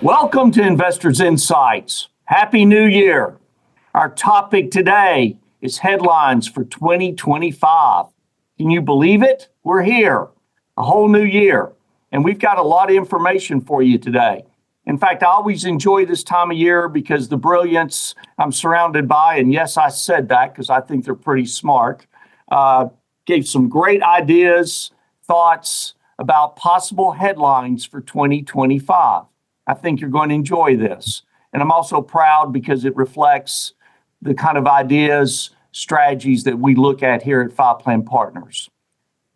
Welcome to Investors Insights. Happy New Year. Our topic today is headlines for 2025. Can you believe it? We're here, a whole new year, and we've got a lot of information for you today. In fact, I always enjoy this time of year because the brilliance I'm surrounded by, and yes, I said that because I think they're pretty smart, gave some great ideas, thoughts about possible headlines for 2025. I think you're going to enjoy this. And I'm also proud because it reflects the kind of ideas, strategies that we look at here at Five Plan Partners.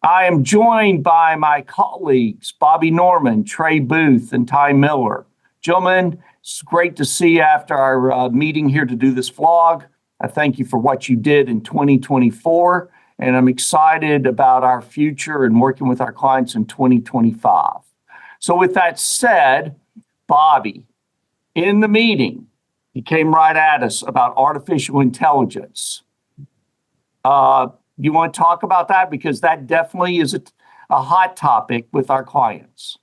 I am joined by my colleagues, Bobby Norman, Trey Booth, and Ty Miller. Gentlemen, it's great to see you after our meeting here to do this vlog. I thank you for what you did in 2024, and I'm excited about our future and working with our clients in 2025. So with that said, Bobby, in the meeting, he came right at us about artificial intelligence. You want to talk about that? Because that definitely is a hot topic with our clients.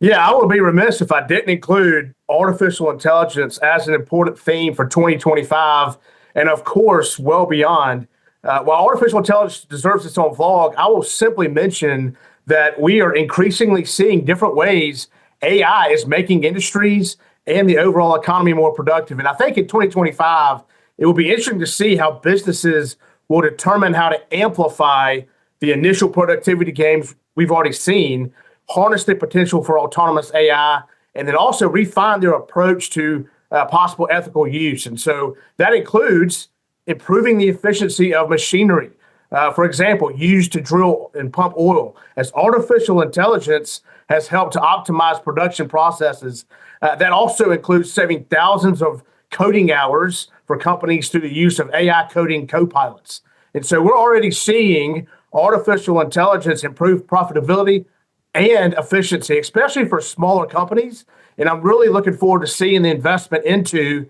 Yeah, I would be remiss if I didn't include artificial intelligence as an important theme for 2025, and of course, well beyond. While artificial intelligence deserves its own vlog, I will simply mention that we are increasingly seeing different ways AI is making industries and the overall economy more productive. And I think in 2025, it will be interesting to see how businesses will determine how to amplify the initial productivity gains we've already seen, harness the potential for autonomous AI, and then also refine their approach to possible ethical use. And so that includes improving the efficiency of machinery, for example, used to drill and pump oil, as artificial intelligence has helped to optimize production processes. That also includes saving thousands of coding hours for companies through the use of AI coding co-pilots. And so we're already seeing artificial intelligence improve profitability and efficiency, especially for smaller companies. And I'm really looking forward to seeing the investment into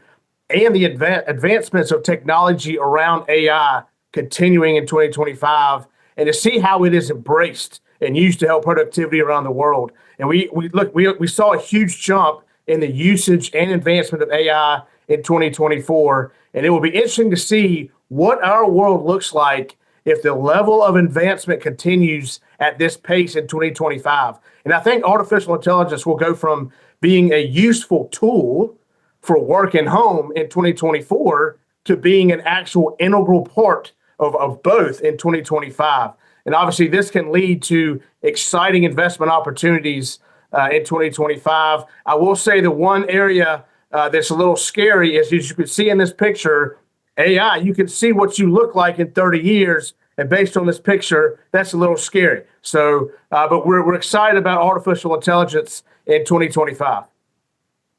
and the advancements of technology around AI continuing in 2025, and to see how it is embraced and used to help productivity around the world. And we saw a huge jump in the usage and advancement of AI in 2024, and it will be interesting to see what our world looks like if the level of advancement continues at this pace in 2025. And I think artificial intelligence will go from being a useful tool for work and home in 2024 to being an actual integral part of both in 2025. And obviously, this can lead to exciting investment opportunities in 2025. I will say the one area that's a little scary is, as you can see in this picture, AI, you can see what you look like in 30 years. And based on this picture, that's a little scary. So, but we're excited about artificial intelligence in 2025.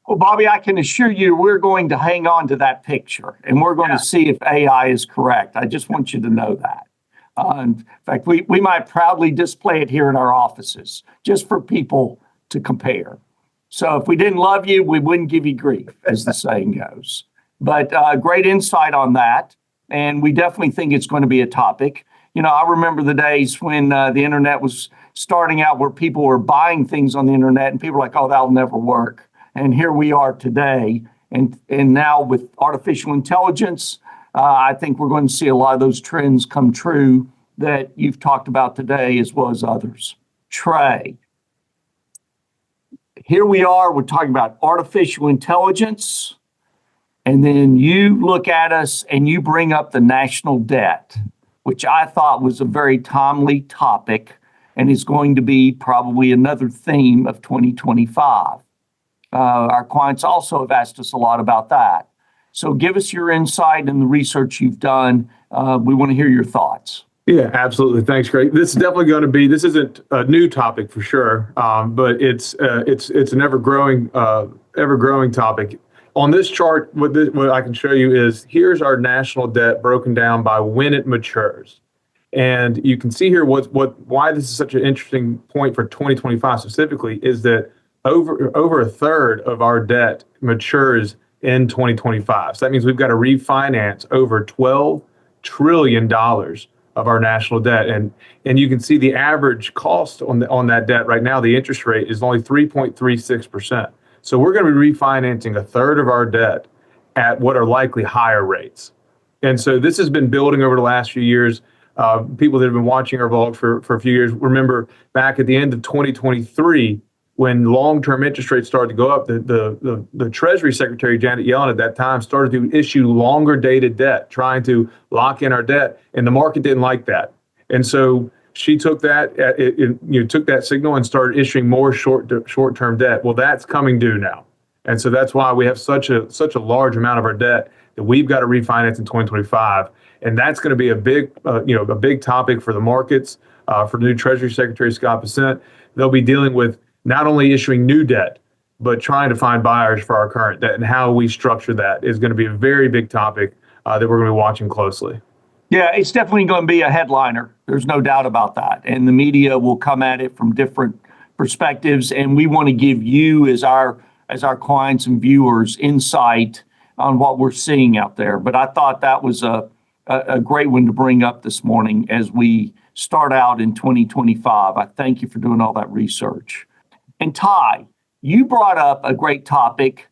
Well, Bobby, I can assure you we're going to hang on to that picture, and we're going to see if AI is correct. I just want you to know that. In fact, we might proudly display it here in our offices just for people to compare. So if we didn't love you, we wouldn't give you grief, as the saying goes. But great insight on that, and we definitely think it's going to be a topic. You know, I remember the days when the internet was starting out, where people were buying things on the internet, and people were like, oh, that'll never work. And here we are today. And now with artificial intelligence, I think we're going to see a lot of those trends come true that you've talked about today, as well as others. Trey, here we are, we're talking about artificial intelligence. And then you look at us and you bring up the national debt, which I thought was a very timely topic and is going to be probably another theme of 2025. Our clients also have asked us a lot about that. So give us your insight and the research you've done. We want to hear your thoughts. Yeah, absolutely. Thanks, Greg. This is definitely going to be, this isn't a new topic for sure, but it's an ever-growing topic. On this chart, what I can show you is, here's our national debt broken down by when it matures. And you can see here why this is such an interesting point for 2025 specifically is that over a third of our debt matures in 2025. So that means we've got to refinance over $12 trillion of our national debt. And you can see the average cost on that debt right now, the interest rate is only 3.36%. So we're going to be refinancing a third of our debt at what are likely higher rates. And so this has been building over the last few years. People that have been watching our vlog for a few years remember back at the end of 2023, when long-term interest rates started to go up, the Treasury Secretary, Janet Yellen, at that time started to issue longer dated debt, trying to lock in our debt, and the market didn't like that. And so she took that, took that signal and started issuing more short-term debt. Well, that's coming due now. And so that's why we have such a large amount of our debt that we've got to refinance in 2025. And that's going to be a big topic for the markets, for new Treasury Secretary Scott Bessent. They'll be dealing with not only issuing new debt, but trying to find buyers for our current debt, and how we structure that is going to be a very big topic that we're going to be watching closely. Yeah, it's definitely going to be a headliner. There's no doubt about that. And the media will come at it from different perspectives. And we want to give you, as our clients and viewers, insight on what we're seeing out there. But I thought that was a great one to bring up this morning as we start out in 2025. I thank you for doing all that research. And Ty, you brought up a great topic,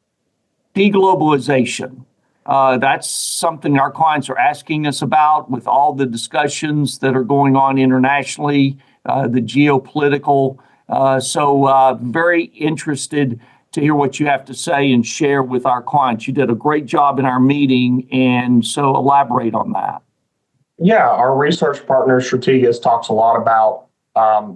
deglobalization. That's something our clients are asking us about with all the discussions that are going on internationally, the geopolitical. So very interested to hear what you have to say and share with our clients. You did a great job in our meeting, and so elaborate on that. Yeah, our research partner, Strategas, talks a lot about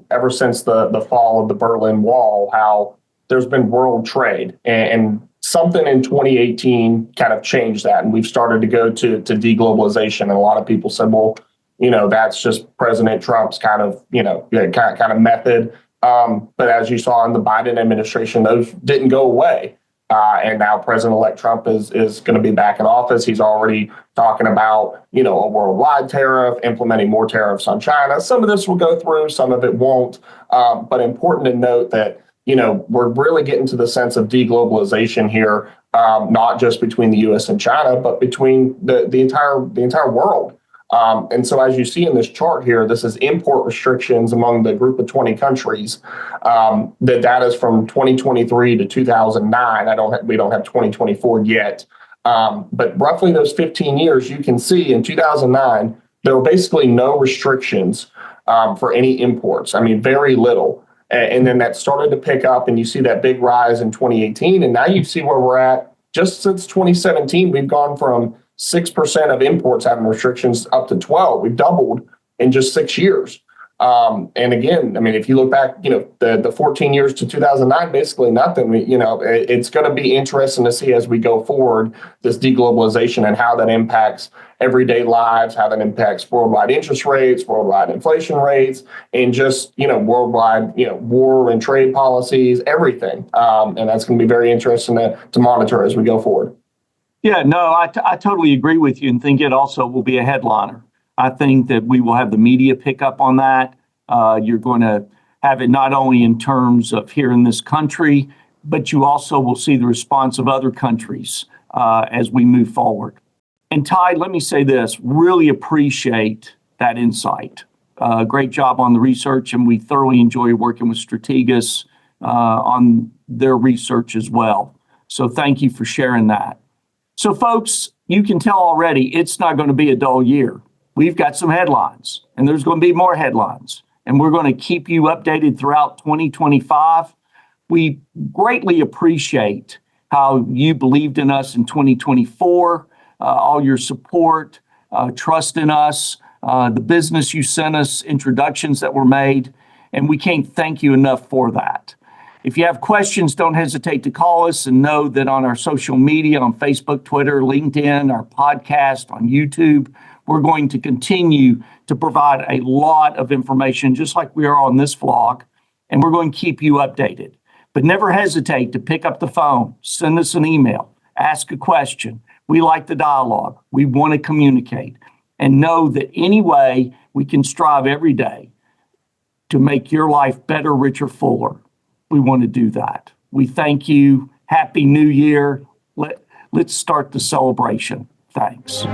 ever since the fall of the Berlin Wall, how there's been world trade, and something in 2018 kind of changed that. And we've started to go to deglobalization. And a lot of people said, well, that's just President Trump's kind of method. But as you saw in the Biden administration, those didn't go away. And now President-elect Trump is going to be back in office. He's already talking about, a worldwide tariff, implementing more tariffs on China. Some of this will go through, some of it won't. But important to note that, we're really getting to the sense of deglobalization here, not just between the U.S. and China, but between the entire world. And so as you see in this chart here, this is import restrictions among the group of 20 countries. The data is from 2023 to 2009. We don't have 2024 yet. But roughly those 15 years, you can see in 2009, there were basically no restrictions for any imports. I mean, very little. And then that started to pick up, and you see that big rise in 2018. And now you see where we're at. Just since 2017, we've gone from 6% of imports having restrictions up to 12. We've doubled in just 6 years. And again, I mean, if you look back, the 14 years to 2009, basically nothing. It's going to be interesting to see as we go forward, this deglobalization and how that impacts everyday lives, how that impacts worldwide interest rates, worldwide inflation rates, and just, worldwide, war and trade policies, everything. And that's going to be very interesting to monitor as we go forward. Yeah, no, I totally agree with you, and think it also will be a headliner. I think that we will have the media pick up on that. You're going to have it not only in terms of here in this country, but you also will see the response of other countries as we move forward. And Ty, let me say this, really appreciate that insight. Great job on the research, and we thoroughly enjoy working with Strategas on their research as well. So thank you for sharing that. So folks, you can tell already it's not going to be a dull year. We've got some headlines, and there's going to be more headlines, and we're going to keep you updated throughout 2025. We greatly appreciate how you believed in us in 2024, all your support, trust in us, the business you sent us, introductions that were made, and we can't thank you enough for that. If you have questions, don't hesitate to call us, and know that on our social media, on Facebook, Twitter, LinkedIn, our podcast, on YouTube, we're going to continue to provide a lot of information, just like we are on this vlog, and we're going to keep you updated. But never hesitate to pick up the phone, send us an email, ask a question. We like the dialogue. We want to communicate, and know that any way we can strive every day to make your life better, richer, fuller. We want to do that. We thank you. Happy New Year. Let's start the celebration. Thanks.